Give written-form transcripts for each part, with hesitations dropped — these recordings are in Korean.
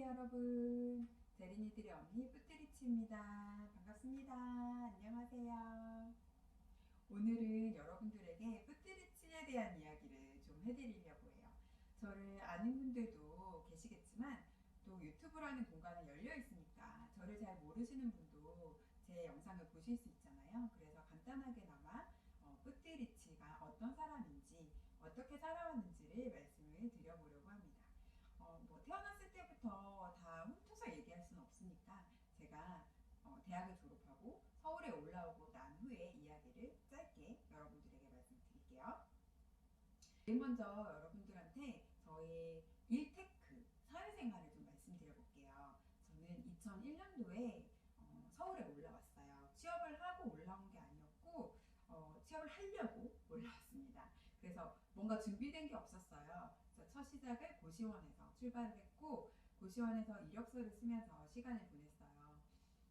여러분. 대리니들의 언니 뿌띠리치입니다. 반갑습니다. 안녕하세요. 오늘은 여러분들에게 뿌띠리치에 대한 이야기를 좀 해드리려고 해요. 저를 아는 분들도 계시겠지만 또 유튜브라는 공간에 열려 있으니까 저를 잘 모르시는 분도 제 영상을 보실 수 있잖아요. 그래서 간단하게나마 뿌띠리치가 어떤 사람인지 어떻게 살아왔는지를 말씀을 드려보려고 합니다. 태어났을 때부터 다 훑어서 얘기할 수는 없으니까 제가 대학을 졸업하고 서울에 올라오고 난 후에 이야기를 짧게 여러분들에게 말씀드릴게요. 제일 먼저 여러분들한테 저의 일테크 사회생활을 좀 말씀드려 볼게요. 저는 2001년도에 서울에 올라왔어요. 취업을 하고 올라온 게 아니었고 취업을 하려고 올라왔습니다. 그래서 뭔가 준비된 게 없었어요. 그래서 첫 시작을 고시원에서 출발을 했고 고시원에서 이력서를 쓰면서 시간을 보냈어요.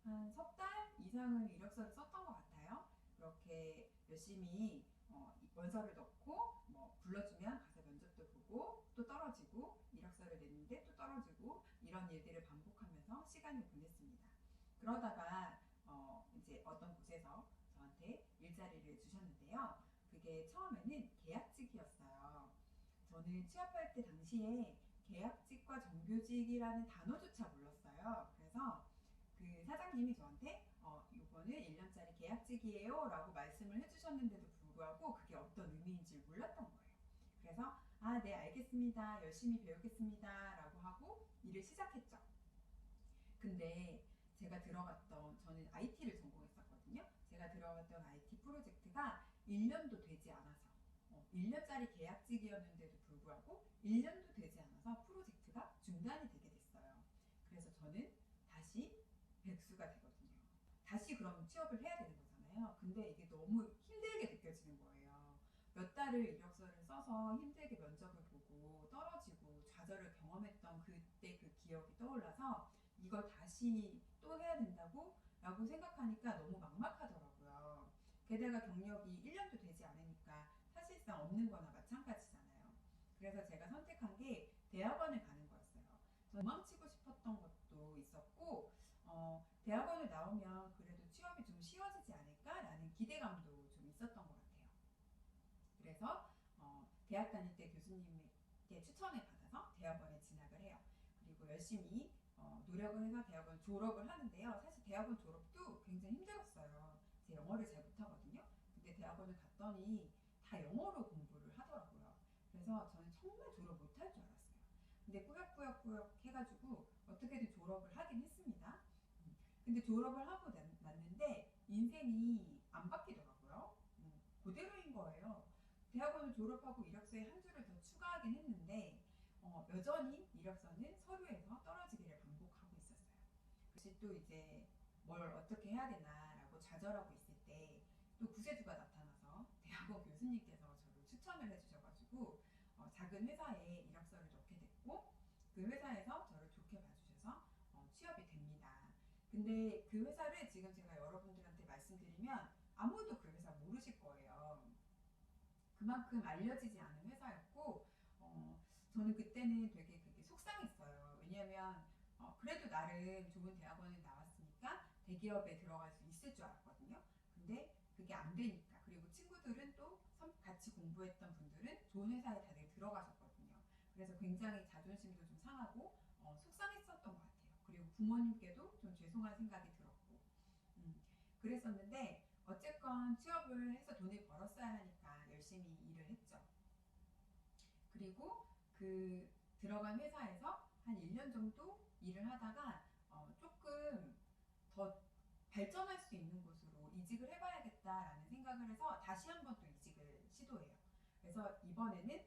한 석 달 이상을 이력서를 썼던 것 같아요. 그렇게 열심히 원서를 넣고 불러주면 가서 면접도 보고 또 떨어지고 이력서를 냈는데 또 떨어지고 이런 일들을 반복하면서 시간을 보냈습니다. 그러다가 이제 어떤 곳에서 저한테 일자리를 주셨는데요. 그게 처음에는 계약직이었어요. 저는 취업할 때 당시에 계약직과 정규직이라는 단어조차 몰랐어요. 그래서 그 사장님이 저한테 이거는 1년짜리 계약직이에요 라고 말씀을 해주셨는데도 불구하고 그게 어떤 의미인지 몰랐던 거예요. 그래서 네 알겠습니다. 열심히 배우겠습니다 라고 하고 일을 시작했죠. 근데 제가 들어갔던, 저는 IT를 전공했었거든요. 제가 들어갔던 IT 프로젝트가 1년도 되지 않아서 1년짜리 계약직이었는데도 불구하고 1년도 되지 않아서 프로젝트가 중단이 되게 됐어요. 그래서 저는 다시 백수가 되거든요. 다시 그럼 취업을 해야 되는 거잖아요. 근데 이게 너무 힘들게 느껴지는 거예요. 몇 달을 이력서를 써서 힘들게 면접을 보고 떨어지고 좌절을 경험했던 그때 그 기억이 떠올라서 이걸 다시 또 해야 된다고? 라고 생각하니까 너무 막막하더라고요. 게다가 경력이 1년도 되지 않으니까 사실상 없는 거나 마찬가지잖아요. 그래서 제가 선택한 게 대학원을 가는 거였어요. 도망치고 싶었던 것도 있었고 대학원을 나오면 그래도 취업이 좀 쉬워지지 않을까라는 기대감도 좀 있었던 것 같아요. 그래서 대학 다닐 때 교수님께 추천을 받아서 대학원에 진학을 해요. 그리고 열심히 노력을 해서 대학원 졸업을 하는데요. 사실 대학원 졸업도 굉장히 힘들었어요. 제 영어를 잘 못하거든요. 근데 대학원을 갔더니 다 영어로 공부를 하더라고요. 그래서 저는 정말 졸업 못할 줄 알았어요. 근데 꾸역꾸역 해가지고 어떻게든 졸업을 하긴 했습니다. 근데 졸업을 하고 났는데 인생이 안 바뀌더라고요. 그대로인 거예요. 대학원을 졸업하고 이력서에 한 줄을 더 추가하긴 했는데 여전히 이력서는 서류에서 떨어지기를 반복하고 있었어요. 그래서 또 이제 뭘 어떻게 해야 되나라고 좌절하고 있을 때 또 구세주가 나타나서 대학원 교수님께서 저를 추천을 해주셔가지고 작은 회사에 이력서를 넣게 됐고 그 회사에서 저를 좋게 봐주셔서 취업이 됩니다. 근데 그 회사를 지금 제가 여러분들한테 말씀드리면 아무도 그 회사 모르실 거예요. 그만큼 알려지지 않은 회사였고 저는 그때는 되게 그게 속상했어요. 왜냐하면 그래도 나름 좋은 대학원을 나왔으니까 대기업에 들어갈 수 있을 줄 알았거든요. 근데 그게 안 되니까. 그리고 친구들은 또 같이 공부했던 분들은 좋은 회사에 다들 들어가셨거든요. 그래서 굉장히 자존심도 좀 상하고 속상했었던 것 같아요. 그리고 부모님께도 좀 죄송한 생각이 들었고 그랬었는데 어쨌건 취업을 해서 돈을 벌었어야 하니까 열심히 일을 했죠. 그리고 그 들어간 회사에서 한 1년 정도 일을 하다가 조금 더 발전할 수 있는 곳으로 이직을 해봐야겠다라는 생각을 해서 다시 한 번 또 이직을 시도해요. 그래서 이번에는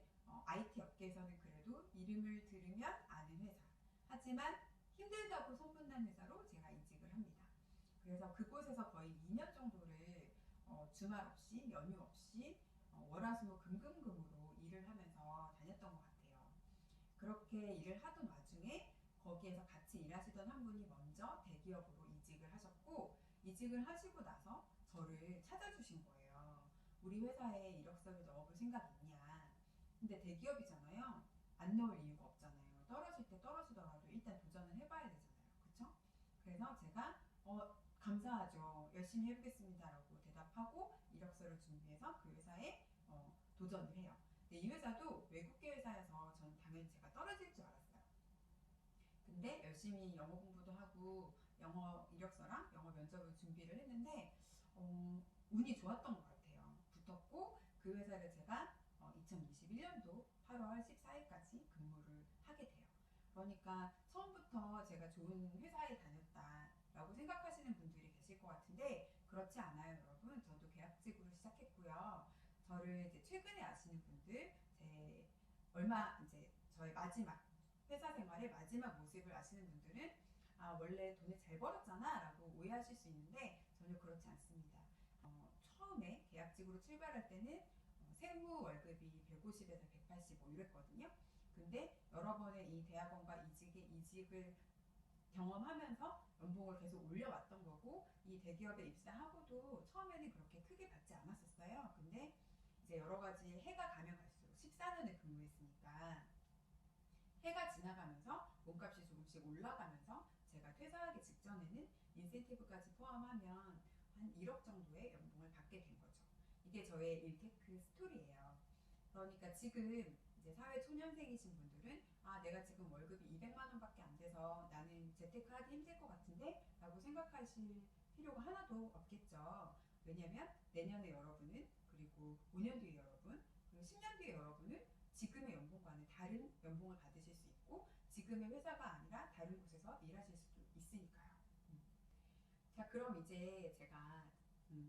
IT 업계에서는 그래도 이름을 들으면 아는 회사. 하지만 힘들다고 소문난 회사로 제가 이직을 합니다. 그래서 그곳에서 거의 2년 정도를 주말 없이 연휴 없이 월화수목금금금으로 일을 하면서 다녔던 것 같아요. 그렇게 일을 하던 와중에 거기에서 같이 일하시던 한 분이 먼저 대기업으로 이직을 하셨고 이직을 하시고 나서 저를 찾아주신 거예요. 우리 회사에 이력서를 넣어볼 생각 있냐. 근데 대기업이잖아요. 안 넣을 이유가 없잖아요. 떨어질 때 떨어지더라도 일단 도전을 그래서 제가 감사하죠. 열심히 해보겠습니다라고 대답하고 이력서를 준비해서 그 회사에 도전을 해요. 근데 이 회사도 외국계 회사여서 저는 당연히 제가 떨어질 줄 알았어요. 근데 열심히 영어 공부도 하고 영어 이력서랑 영어 면접을 준비를 했는데 운이 좋았던 것 같아요. 붙었고 그 회사를 제가 2021년도 8월 14일까지 근무를 하게 돼요. 그러니까 처음부터 제가 좋은 회사에 다녔다라고 생각하시는 분들이 계실 것 같은데 그렇지 않아요, 여러분. 저도 계약직으로 시작했고요. 저를 이제 최근에 아시는 분들, 제 얼마 이제 저의 마지막 회사 생활의 마지막 모습을 아시는 분들은 아, 원래 돈을 잘 벌었잖아 라고 오해하실 수 있는데 전혀 그렇지 않습니다. 처음에 계약직으로 출발할 때는 세후 월급이 150에서 185 이랬거든요. 근데 여러 번의 이 대학원과 이직을 경험하면서 연봉을 계속 올려왔던 거고 이 대기업에 입사하고도 처음에는 그렇게 크게 받지 않았었어요. 근데 이제 여러 가지 해가 가면 갈수록 14년을 근무했으니까 해가 지나가면서 몸값이 조금씩 올라가면서 제가 퇴사하기 직전에는 인센티브까지 포함하면 한 1억 정도의 연봉을 받게 된 거죠. 이게 저의 일테크 스토리예요. 그러니까 지금 이제 사회 초년생이신 분들은 아 내가 지금 월급이 200만 원밖에 안 돼서 나는 재테크하기 힘들 것 같은데 라고 생각하실 필요가 하나도 없겠죠. 왜냐면 내년에 여러분은 그리고 5년 뒤에 여러분 그리고 10년 뒤에 여러분은 지금의 연봉과는 다른 연봉을 받으실 수 있고 지금의 회사가 아니라 다른 곳에서 일하실 수도 있으니까요. 자 그럼 이제 제가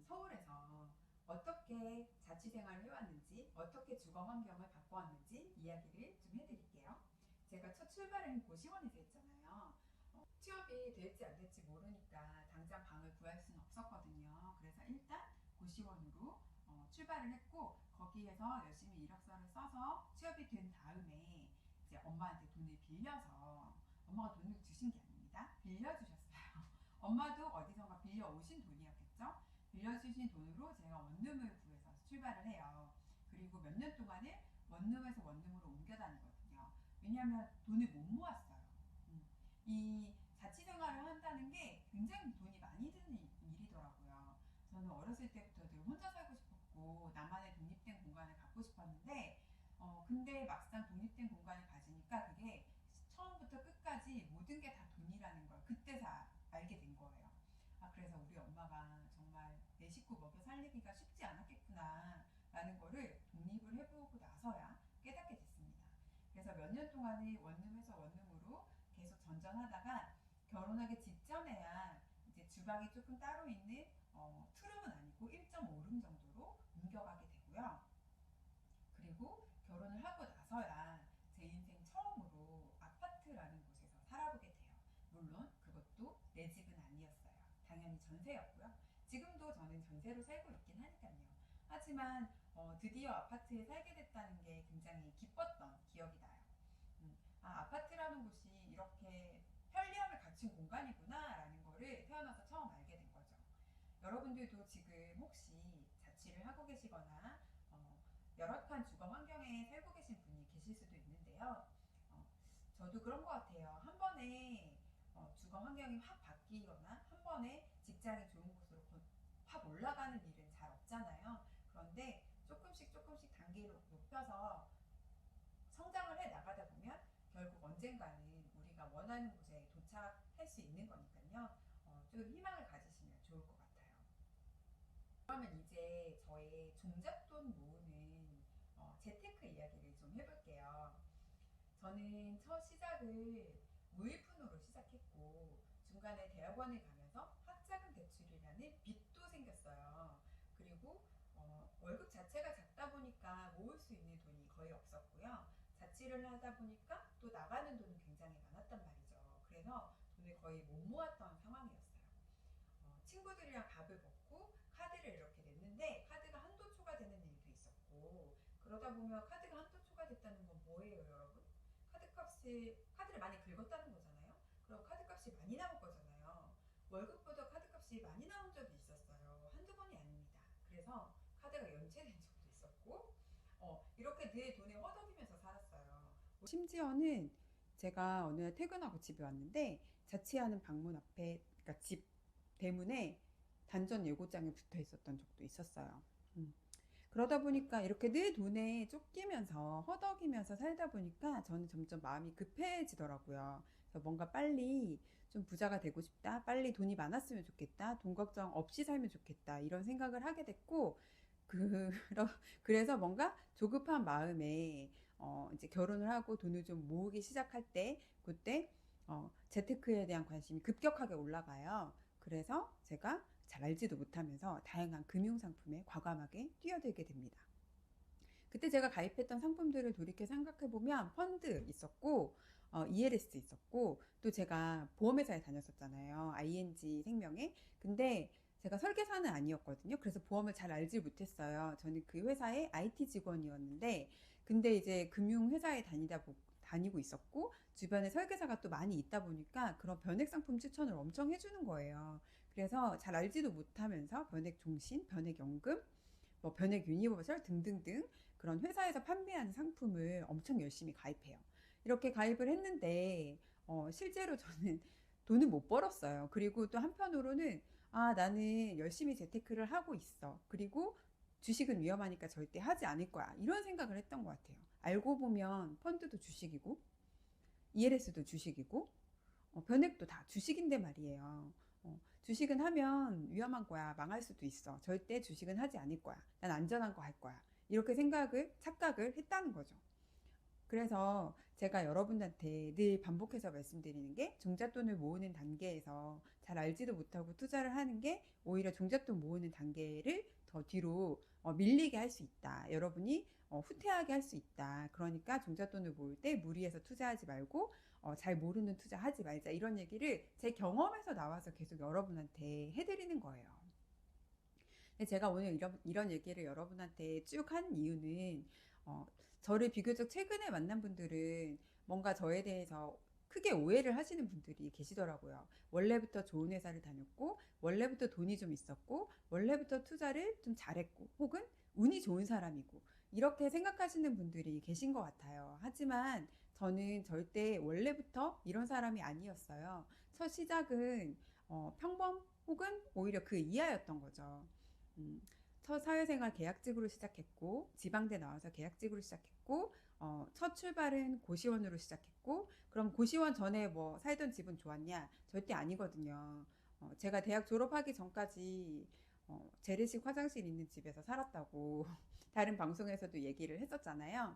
서울에서 어떻게 자취생활을 해왔는지 어떻게 주거 환경을 바꿔왔는지 이야기를 좀 해드릴게요. 제가 첫 출발은 고시원에서 했잖아요. 취업이 될지 안 될지 모르니까 당장 방을 구할 수는 없었거든요. 그래서 일단 고시원으로 출발을 했고 거기에서 열심히 이력서를 써서 취업이 된 다음에 이제 엄마한테 돈을 빌려서 엄마가 돈을 주신 게 아닙니다. 빌려주셨어요. 엄마도 어디선가 빌려오신 돈이었겠죠. 빌려주신 돈으로 제가 원룸을 구해서 출발을 해요. 그리고 몇 년 동안을 원룸에서 원룸으로 옮겨 다니거든요. 왜냐하면 돈을 못 모았어요. 이 자취 생활을 한다는 게 굉장히 돈이 많이 드는 일이더라고요. 저는 어렸을 때부터 늘 혼자 살고 싶었고 나만의 독립된 공간을 갖고 싶었는데 근데 막상 독립된 공간을 가지니까 그게 처음부터 끝까지 모든 게 다 돈이라는 걸 그때서 알게 된 거예요. 아 그래서 우리 엄마가 정말 내 식구 먹여 살리기가 쉽지 않았겠구나 라는 거를 독립을 해보고 나서야 깨닫게 됐습니다. 그래서 몇 년 동안은 원룸에서 원룸으로 계속 전전하다가 결혼하기 직전에야 이제 주방이 조금 따로 있는 투룸은 아니고 1.5룸 정도로 옮겨가게 되고요. 그리고 결혼을 하고 나서야 제 인생 처음으로 아파트라는 곳에서 살아보게 돼요. 물론 그것도 내 집은 아니었어요. 당연히 전세였고요. 지금도 저는 전세로 살고 있긴 하니까요. 하지만 드디어 아파트에 살게 됐다는 게 굉장히 기뻤던 기억이 나요. 아, 아파트라는 곳이 이렇게 편리함을 갖춘 공간이구나라는 거를 태어나서 처음 알게 된 거죠. 여러분들도 지금 혹시 자취를 하고 계시거나 열악한 주거 환경에 살고 계신 분이 계실 수도 있는데요. 어, 저도 그런 것 같아요. 한 번에 주거 환경이 확 바뀌거나 한 번에 직장이 좋은 곳으로 확 올라가는 일은 잘 없잖아요. 그런데 조금씩 조금씩 단계를 높여서 성장을 해 나가다 보면 결국 언젠가는 우리가 원하는 곳에 도착할 수 있는 거니까요. 좀 희망을 가지시면 좋을 것 같아요. 그러면 이제 저의 종잣돈 모으는 재테크 이야기를 좀 해볼게요. 저는 첫 시작을 무일푼으로 시작했고 중간에 대학원을 가면서 학자금 대출이라는 빚도 생겼어요. 그리고 월급 자체가 작다 보니까 모을 수 있는 돈이 거의 없었고요. 자취를 하다 보니까 또 나가는 돈이 굉장히 많았단 말이죠. 그래서 돈을 거의 못 모았던 상황이었어요. 친구들이랑 밥을 먹고 카드를 이렇게 냈는데 카드가 한도 초과되는 일도 있었고 그러다 보면 카드가 한도 초과됐다는 건 뭐예요, 여러분? 카드를 많이 긁었다는 거잖아요. 그럼 카드값이 많이 나올 거잖아요. 월급보다 카드값이 많이 나온 적이 있었어요. 한두 번이 아닙니다. 그래서 카드가 연체된 적도 있었고 이렇게 늘 돈에 허덕이면서 살았어요. 심지어는 제가 어느 날 퇴근하고 집에 왔는데 자취하는 방문 앞에 그러니까 집 대문에 단전 예고장에 붙어 있었던 적도 있었어요. 그러다 보니까 이렇게 늘 돈에 쫓기면서 허덕이면서 살다 보니까 저는 점점 마음이 급해지더라고요. 그래서 뭔가 빨리 좀 부자가 되고 싶다, 빨리 돈이 많았으면 좋겠다, 돈 걱정 없이 살면 좋겠다, 이런 생각을 하게 됐고, 그, 그래서 뭔가 조급한 마음에 이제 결혼을 하고 돈을 좀 모으기 시작할 때, 그때 재테크에 대한 관심이 급격하게 올라가요. 그래서 제가 잘 알지도 못하면서 다양한 금융상품에 과감하게 뛰어들게 됩니다. 그때 제가 가입했던 상품들을 돌이켜 생각해보면 펀드 있었고, ELS 있었고, 또 제가 보험회사에 다녔었잖아요. ING 생명에. 근데 제가 설계사는 아니었거든요. 그래서 보험을 잘 알지 못했어요. 저는 그 회사의 IT 직원이었는데, 근데 이제 금융회사에 다니고 있었고, 주변에 설계사가 또 많이 있다 보니까 그런 변액 상품 추천을 엄청 해주는 거예요. 그래서 잘 알지도 못하면서 변액 종신, 변액 연금, 뭐 변액 유니버설 등등등 그런 회사에서 판매하는 상품을 엄청 열심히 가입해요. 이렇게 가입을 했는데 실제로 저는 돈을 못 벌었어요. 그리고 또 한편으로는 나는 열심히 재테크를 하고 있어. 그리고 주식은 위험하니까 절대 하지 않을 거야. 이런 생각을 했던 것 같아요. 알고 보면 펀드도 주식이고 ELS도 주식이고 변액도 다 주식인데 말이에요. 주식은 하면 위험한 거야. 망할 수도 있어. 절대 주식은 하지 않을 거야. 난 안전한 거 할 거야. 이렇게 착각을 했다는 거죠. 그래서 제가 여러분한테 늘 반복해서 말씀드리는 게 종잣돈을 모으는 단계에서 잘 알지도 못하고 투자를 하는 게 오히려 종잣돈 모으는 단계를 더 뒤로 밀리게 할 수 있다. 여러분이 후퇴하게 할 수 있다. 그러니까 종잣돈을 모을 때 무리해서 투자하지 말고 잘 모르는 투자하지 말자. 이런 얘기를 제 경험에서 나와서 계속 여러분한테 해드리는 거예요. 제가 오늘 이런 얘기를 여러분한테 쭉 한 이유는 저를 비교적 최근에 만난 분들은 뭔가 저에 대해서 크게 오해를 하시는 분들이 계시더라고요. 원래부터 좋은 회사를 다녔고, 원래부터 돈이 좀 있었고, 원래부터 투자를 좀 잘했고, 혹은 운이 좋은 사람이고, 이렇게 생각하시는 분들이 계신 것 같아요. 하지만 저는 절대 원래부터 이런 사람이 아니었어요. 첫 시작은 평범 혹은 오히려 그 이하였던 거죠. 첫 사회생활 계약직으로 시작했고 지방대 나와서 계약직으로 시작했고 첫 출발은 고시원으로 시작했고 그럼 고시원 전에 뭐 살던 집은 좋았냐? 절대 아니거든요. 제가 대학 졸업하기 전까지 재래식 화장실 있는 집에서 살았다고 다른 방송에서도 얘기를 했었잖아요.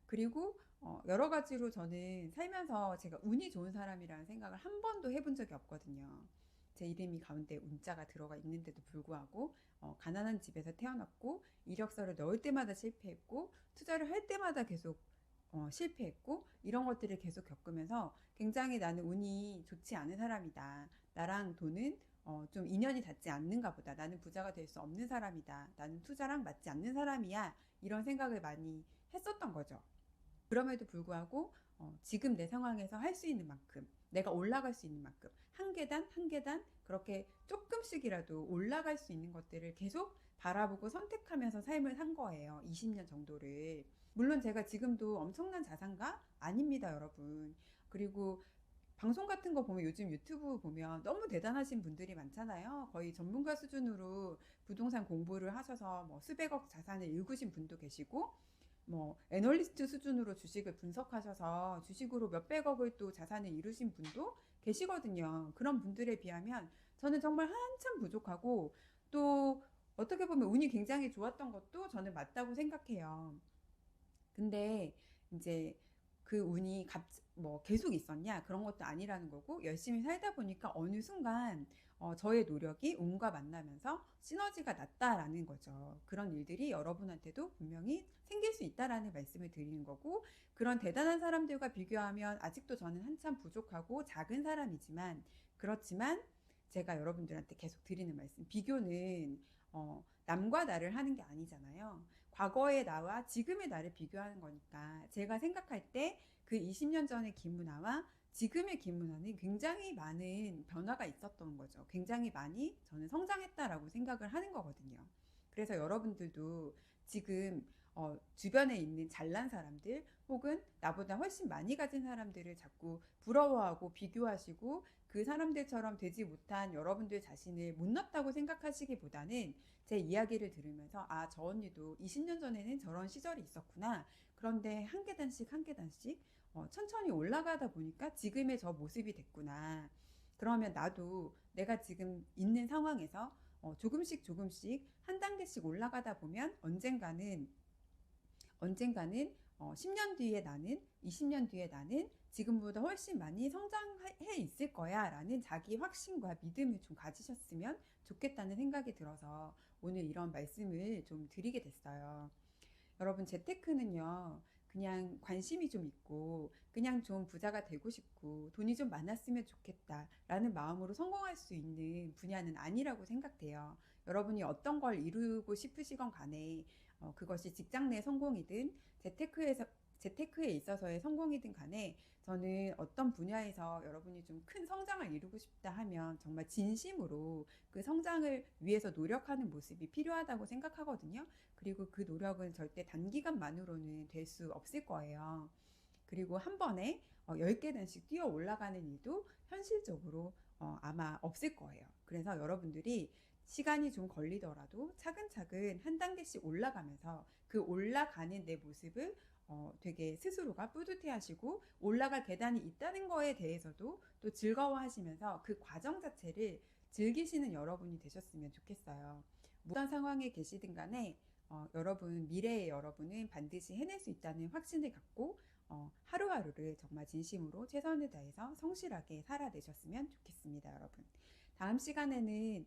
그리고 여러 가지로 저는 살면서 제가 운이 좋은 사람이라는 생각을 한 번도 해본 적이 없거든요. 제 이름이 가운데 운자가 들어가 있는데도 불구하고 가난한 집에서 태어났고 이력서를 넣을 때마다 실패했고 투자를 할 때마다 계속 실패했고 이런 것들을 계속 겪으면서 굉장히 나는 운이 좋지 않은 사람이다. 나랑 돈은 좀 인연이 닿지 않는가 보다. 나는 부자가 될 수 없는 사람이다. 나는 투자랑 맞지 않는 사람이야. 이런 생각을 많이 했었던 거죠. 그럼에도 불구하고 지금 내 상황에서 할 수 있는 만큼 내가 올라갈 수 있는 만큼 한 계단 한 계단 그렇게 조금씩이라도 올라갈 수 있는 것들을 계속 바라보고 선택하면서 삶을 산 거예요. 20년 정도를. 물론 제가 지금도 엄청난 자산가 아닙니다, 여러분. 그리고 방송 같은 거 보면 요즘 유튜브 보면 너무 대단하신 분들이 많잖아요. 거의 전문가 수준으로 부동산 공부를 하셔서 뭐 수백억 자산을 일구신 분도 계시고 뭐 애널리스트 수준으로 주식을 분석하셔서 주식으로 몇백억을 또 자산을 이루신 분도 계시거든요. 그런 분들에 비하면 저는 정말 한참 부족하고 또 어떻게 보면 운이 굉장히 좋았던 것도 저는 맞다고 생각해요. 근데 이제 그 운이 뭐 계속 있었냐 그런 것도 아니라는 거고 열심히 살다 보니까 어느 순간 저의 노력이 운과 만나면서 시너지가 났다라는 거죠. 그런 일들이 여러분한테도 분명히 생길 수 있다라는 말씀을 드리는 거고 그런 대단한 사람들과 비교하면 아직도 저는 한참 부족하고 작은 사람이지만 그렇지만 제가 여러분들한테 계속 드리는 말씀 비교는 남과 나를 하는 게 아니잖아요. 과거의 나와 지금의 나를 비교하는 거니까 제가 생각할 때 그 20년 전의 김은아와 지금의 김은아는 굉장히 많은 변화가 있었던 거죠. 굉장히 많이 저는 성장했다라고 생각을 하는 거거든요. 그래서 여러분들도 지금 주변에 있는 잘난 사람들 혹은 나보다 훨씬 많이 가진 사람들을 자꾸 부러워하고 비교하시고 그 사람들처럼 되지 못한 여러분들 자신을 못났다고 생각하시기보다는 제 이야기를 들으면서 아, 저 언니도 20년 전에는 저런 시절이 있었구나. 그런데 한 계단씩 한 계단씩 천천히 올라가다 보니까 지금의 저 모습이 됐구나. 그러면 나도 내가 지금 있는 상황에서 조금씩 조금씩 한 단계씩 올라가다 보면 언젠가는 10년 뒤에 나는 20년 뒤에 나는 지금보다 훨씬 많이 성장해 있을 거야 라는 자기 확신과 믿음을 좀 가지셨으면 좋겠다는 생각이 들어서 오늘 이런 말씀을 좀 드리게 됐어요. 여러분, 재테크는요, 그냥 관심이 좀 있고, 그냥 좀 부자가 되고 싶고, 돈이 좀 많았으면 좋겠다라는 마음으로 성공할 수 있는 분야는 아니라고 생각돼요. 여러분이 어떤 걸 이루고 싶으시건 간에, 그것이 직장 내 성공이든, 재테크에 있어서의 성공이든 간에, 저는 어떤 분야에서 여러분이 좀 큰 성장을 이루고 싶다 하면 정말 진심으로 그 성장을 위해서 노력하는 모습이 필요하다고 생각하거든요. 그리고 그 노력은 절대 단기간만으로는 될 수 없을 거예요. 그리고 한 번에 10계단씩 뛰어 올라가는 일도 현실적으로 아마 없을 거예요. 그래서 여러분들이 시간이 좀 걸리더라도 차근차근 한 단계씩 올라가면서 그 올라가는 내 모습을 되게 스스로가 뿌듯해 하시고 올라갈 계단이 있다는 거에 대해서도 또 즐거워하시면서 그 과정 자체를 즐기시는 여러분이 되셨으면 좋겠어요. 어떤 상황에 계시든 간에 여러분, 미래의 여러분은 반드시 해낼 수 있다는 확신을 갖고 하루하루를 정말 진심으로 최선을 다해서 성실하게 살아내셨으면 좋겠습니다, 여러분. 다음 시간에는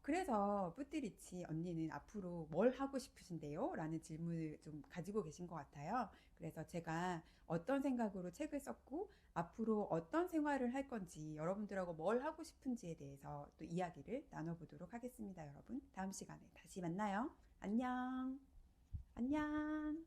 그래서 뿌띠리치 언니는 앞으로 뭘 하고 싶으신데요? 라는 질문을 좀 가지고 계신 것 같아요. 그래서 제가 어떤 생각으로 책을 썼고 앞으로 어떤 생활을 할 건지 여러분들하고 뭘 하고 싶은지에 대해서 또 이야기를 나눠보도록 하겠습니다, 여러분. 다음 시간에 다시 만나요. 안녕. 안녕.